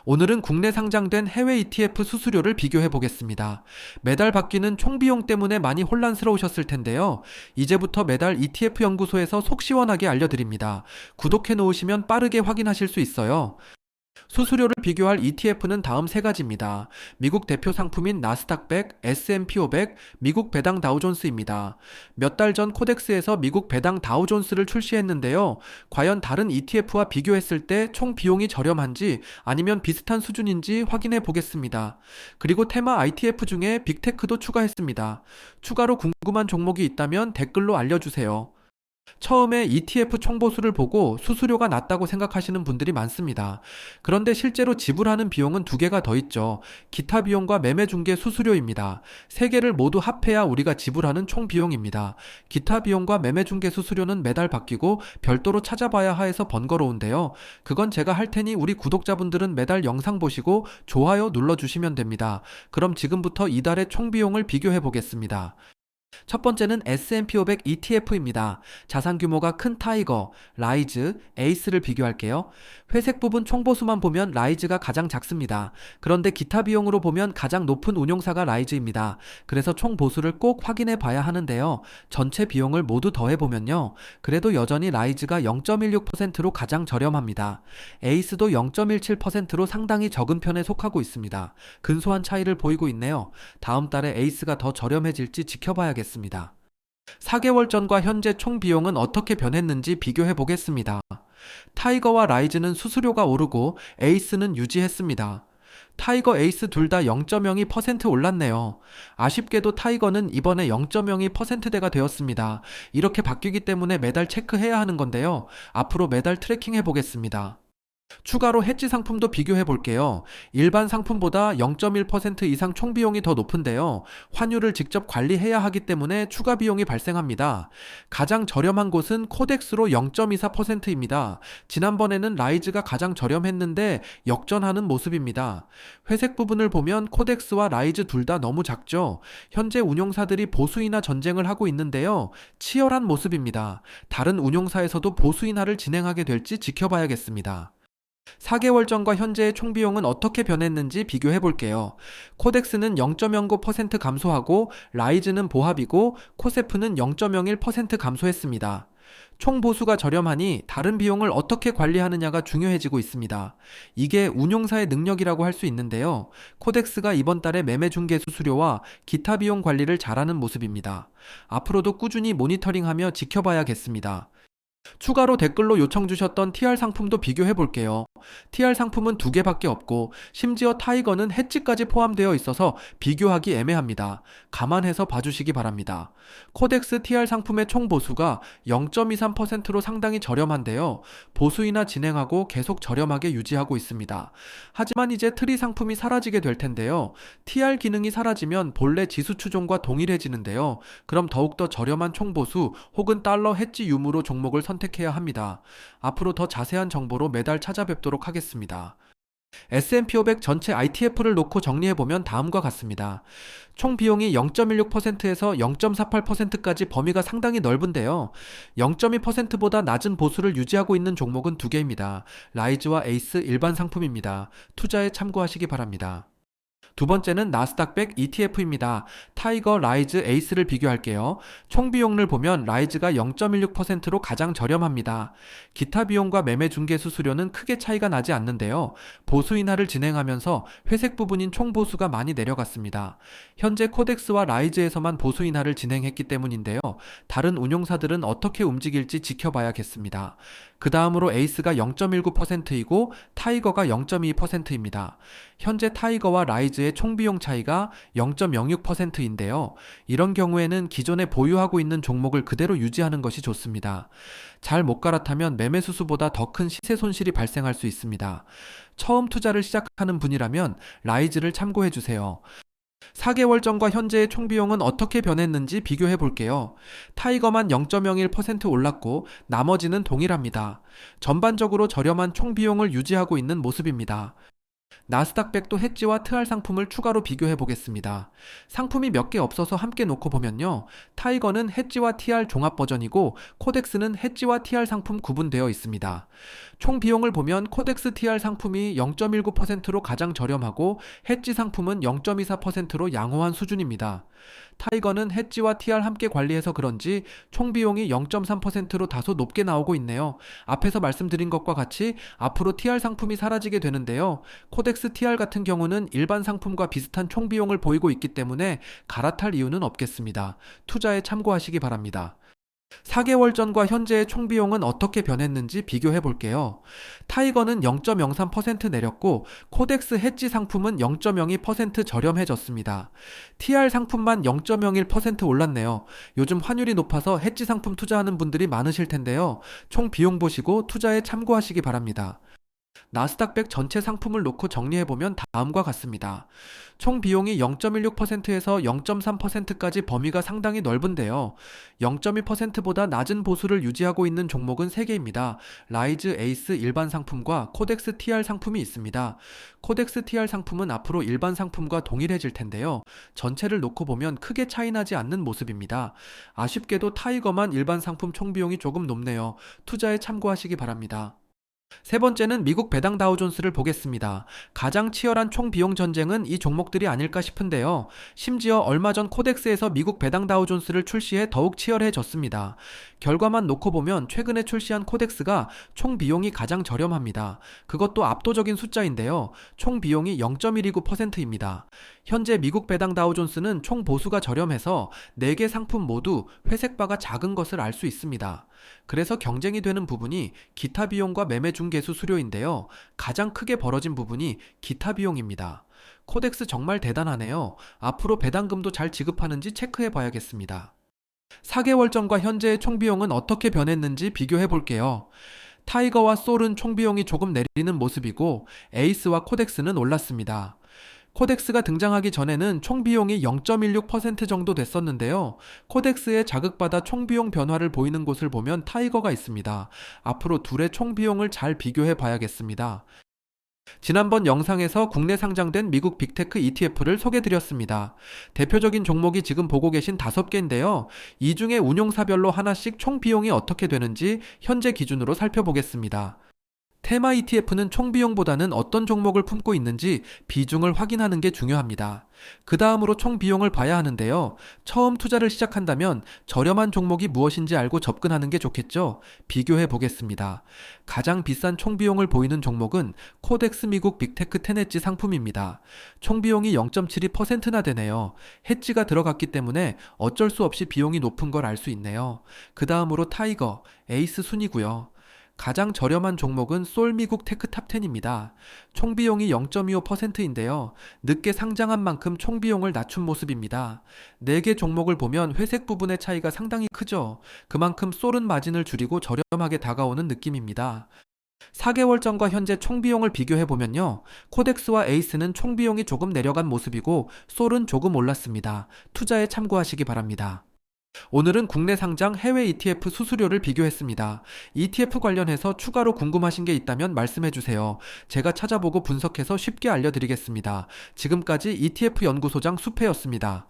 오늘은 국내 상장된 해외 ETF 수수료를 비교해 보겠습니다. 매달 바뀌는 총비용 때문에 많이 혼란스러우셨을 텐데요. 이제부터 매달 ETF 연구소에서 속 시원하게 알려드립니다. 구독해 놓으시면 빠르게 확인하실 수 있어요. 수수료를 비교할 ETF는 다음 세 가지입니다. 미국 대표 상품인 나스닥 100, S&P 500, 미국 배당 다우존스입니다. 몇 달 전 코덱스에서 미국 배당 다우존스를 출시했는데요. 과연 다른 ETF와 비교했을 때 총 비용이 저렴한지 아니면 비슷한 수준인지 확인해 보겠습니다. 그리고 테마 ITF 중에 빅테크도 추가했습니다. 추가로 궁금한 종목이 있다면 댓글로 알려주세요. 처음에 ETF 총보수를 보고 수수료가 낮다고 생각하시는 분들이 많습니다. 그런데 실제로 지불하는 비용은 두 개가 더 있죠. 기타 비용과 매매 중개 수수료입니다. 세 개를 모두 합해야 우리가 지불하는 총 비용입니다. 기타 비용과 매매 중개 수수료는 매달 바뀌고 별도로 찾아봐야 해서 번거로운데요. 그건 제가 할 테니 우리 구독자분들은 매달 영상 보시고 좋아요 눌러주시면 됩니다. 그럼 지금부터 이달의 총 비용을 비교해 보겠습니다. 첫 번째는 S&P 500 ETF입니다. 자산 규모가 큰 타이거, 라이즈, 에이스를 비교할게요. 회색 부분 총보수만 보면 라이즈가 가장 작습니다. 그런데 기타 비용으로 보면 가장 높은 운용사가 라이즈입니다. 그래서 총보수를 꼭 확인해 봐야 하는데요. 전체 비용을 모두 더해보면요. 그래도 여전히 라이즈가 0.16%로 가장 저렴합니다. 에이스도 0.17%로 상당히 적은 편에 속하고 있습니다. 근소한 차이를 보이고 있네요. 다음 달에 에이스가 더 저렴해질지 지켜봐야겠습니다. 4개월 전과 현재 총 비용은 어떻게 변했는지 비교해 보겠습니다. 타이거와 라이즈는 수수료가 오르고 에이스는 유지했습니다. 타이거 에이스 둘 다 0.02% 올랐네요. 아쉽게도 타이거는 이번에 0.02%대가 되었습니다. 이렇게 바뀌기 때문에 매달 체크해야 하는 건데요. 앞으로 매달 트래킹해 보겠습니다. 추가로 해지 상품도 비교해 볼게요. 일반 상품보다 0.1% 이상 총 비용이 더 높은데요. 환율을 직접 관리해야 하기 때문에 추가 비용이 발생합니다. 가장 저렴한 곳은 코덱스로 0.24%입니다. 지난번에는 라이즈가 가장 저렴했는데 역전하는 모습입니다. 회색 부분을 보면 코덱스와 라이즈 둘 다 너무 작죠. 현재 운용사들이 보수 인하 전쟁을 하고 있는데요. 치열한 모습입니다. 다른 운용사에서도 보수 인하를 진행하게 될지 지켜봐야겠습니다. 4개월 전과 현재의 총비용은 어떻게 변했는지 비교해 볼게요. 코덱스는 0.09% 감소하고 라이즈는 보합이고 코세프는 0.01% 감소했습니다. 총 보수가 저렴하니 다른 비용을 어떻게 관리하느냐가 중요해지고 있습니다. 이게 운용사의 능력이라고 할 수 있는데요. 코덱스가 이번 달에 매매 중개 수수료와 기타 비용 관리를 잘하는 모습입니다. 앞으로도 꾸준히 모니터링하며 지켜봐야겠습니다. 추가로 댓글로 요청 주셨던 TR 상품도 비교해 볼게요. TR 상품은 두 개밖에 없고 심지어 타이거는 해지까지 포함되어 있어서 비교하기 애매합니다. 감안해서 봐주시기 바랍니다. 코덱스 TR 상품의 총 보수가 0.23%로 상당히 저렴한데요. 보수 인하 진행하고 계속 저렴하게 유지하고 있습니다. 하지만 이제 트리 상품이 사라지게 될 텐데요. TR 기능이 사라지면 본래 지수 추종과 동일해지는데요. 그럼 더욱더 저렴한 총 보수 혹은 달러 해지 유무로 종목을 선택해야 합니다. 앞으로 더 자세한 정보로 매달 찾아뵙도록 하겠습니다. S&P 500 전체 ITF를 놓고 정리해보면 다음과 같습니다. 총 비용이 0.16%에서 0.48%까지 범위가 상당히 넓은데요. 0.2%보다 낮은 보수를 유지하고 있는 종목은 두 개입니다. 라이즈와 에이스 일반 상품입니다. 투자에 참고하시기 바랍니다. 두 번째는 나스닥 100 ETF입니다. 타이거, 라이즈, 에이스를 비교할게요. 총 비용을 보면 라이즈가 0.16%로 가장 저렴합니다. 기타 비용과 매매 중개 수수료는 크게 차이가 나지 않는데요. 보수 인하를 진행하면서 회색 부분인 총 보수가 많이 내려갔습니다. 현재 코덱스와 라이즈에서만 보수 인하를 진행했기 때문인데요. 다른 운용사들은 어떻게 움직일지 지켜봐야겠습니다. 그 다음으로 에이스가 0.19%이고 타이거가 0.2%입니다. 현재 타이거와 라이즈의 총비용 차이가 0.06%인데요. 이런 경우에는 기존에 보유하고 있는 종목을 그대로 유지하는 것이 좋습니다. 잘 못 갈아타면 매매 수수보다 더 큰 시세 손실이 발생할 수 있습니다. 처음 투자를 시작하는 분이라면 라이즈를 참고해 주세요. 4개월 전과 현재의 총비용은 어떻게 변했는지 비교해 볼게요. 타이거만 0.01% 올랐고 나머지는 동일합니다. 전반적으로 저렴한 총비용을 유지하고 있는 모습입니다. 나스닥백도 해지와 트알 상품을 추가로 비교해 보겠습니다. 상품이 몇 개 없어서 함께 놓고 보면요. 타이거는 해지와 TR 종합 버전이고 코덱스는 해지와 TR 상품 구분되어 있습니다. 총 비용을 보면 코덱스 TR 상품이 0.19%로 가장 저렴하고 해지 상품은 0.24%로 양호한 수준입니다. 타이거는 해지와 TR 함께 관리해서 그런지 총 비용이 0.3%로 다소 높게 나오고 있네요. 앞에서 말씀드린 것과 같이 앞으로 TR 상품이 사라지게 되는데요. 코덱스 TR 같은 경우는 일반 상품과 비슷한 총 비용을 보이고 있기 때문에 갈아탈 이유는 없겠습니다. 투자에 참고하시기 바랍니다. 4개월 전과 현재의 총 비용은 어떻게 변했는지 비교해 볼게요. 타이거는 0.03% 내렸고 코덱스 해지 상품은 0.02% 저렴해졌습니다. TR 상품만 0.01% 올랐네요. 요즘 환율이 높아서 해지 상품 투자하는 분들이 많으실 텐데요. 총 비용 보시고 투자에 참고하시기 바랍니다. 나스닥백 전체 상품을 놓고 정리해보면 다음과 같습니다. 총 비용이 0.16%에서 0.3%까지 범위가 상당히 넓은데요. 0.2%보다 낮은 보수를 유지하고 있는 종목은 3개입니다. 라이즈, 에이스 일반 상품과 코덱스 TR 상품이 있습니다. 코덱스 TR 상품은 앞으로 일반 상품과 동일해질 텐데요. 전체를 놓고 보면 크게 차이나지 않는 모습입니다. 아쉽게도 타이거만 일반 상품 총 비용이 조금 높네요. 투자에 참고하시기 바랍니다. 세 번째는 미국 배당 다우존스를 보겠습니다. 가장 치열한 총 비용 전쟁은 이 종목들이 아닐까 싶은데요. 심지어 얼마 전 코덱스에서 미국 배당 다우존스를 출시해 더욱 치열해졌습니다. 결과만 놓고 보면 최근에 출시한 코덱스가 총 비용이 가장 저렴합니다. 그것도 압도적인 숫자인데요. 총 비용이 0.129%입니다. 현재 미국 배당 다우존스는 총 보수가 저렴해서 4개 상품 모두 회색바가 작은 것을 알 수 있습니다. 그래서 경쟁이 되는 부분이 기타 비용과 매매 중개수 수료인데요. 가장 크게 벌어진 부분이 기타 비용입니다. 코덱스 정말 대단하네요. 앞으로 배당금도 잘 지급하는지 체크해 봐야겠습니다. 4개월 전과 현재의 총 비용은 어떻게 변했는지 비교해 볼게요. 타이거와 솔은 총 비용이 조금 내리는 모습이고 에이스와 코덱스는 올랐습니다. 코덱스가 등장하기 전에는 총 비용이 0.16% 정도 됐었는데요. 코덱스에 자극받아 총 비용 변화를 보이는 곳을 보면 타이거가 있습니다. 앞으로 둘의 총 비용을 잘 비교해 봐야겠습니다. 지난번 영상에서 국내 상장된 미국 빅테크 ETF를 소개드렸습니다. 대표적인 종목이 지금 보고 계신 5개인데요. 이 중에 운용사별로 하나씩 총 비용이 어떻게 되는지 현재 기준으로 살펴보겠습니다. 테마 ETF는 총 비용보다는 어떤 종목을 품고 있는지 비중을 확인하는 게 중요합니다. 그 다음으로 총 비용을 봐야 하는데요. 처음 투자를 시작한다면 저렴한 종목이 무엇인지 알고 접근하는 게 좋겠죠? 비교해 보겠습니다. 가장 비싼 총 비용을 보이는 종목은 코덱스 미국 빅테크 10엣지 상품입니다. 총 비용이 0.72%나 되네요. 해지가 들어갔기 때문에 어쩔 수 없이 비용이 높은 걸 알 수 있네요. 그 다음으로 타이거, 에이스 순이고요. 가장 저렴한 종목은 솔 미국 테크 탑10입니다. 총 비용이 0.25%인데요. 늦게 상장한 만큼 총 비용을 낮춘 모습입니다. 4개 종목을 보면 회색 부분의 차이가 상당히 크죠. 그만큼 솔은 마진을 줄이고 저렴하게 다가오는 느낌입니다. 4개월 전과 현재 총 비용을 비교해보면요. 코덱스와 에이스는 총 비용이 조금 내려간 모습이고 솔은 조금 올랐습니다. 투자에 참고하시기 바랍니다. 오늘은 국내 상장 해외 ETF 수수료를 비교했습니다. ETF 관련해서 추가로 궁금하신 게 있다면 말씀해주세요. 제가 찾아보고 분석해서 쉽게 알려드리겠습니다. 지금까지 ETF 연구소장 수페였습니다.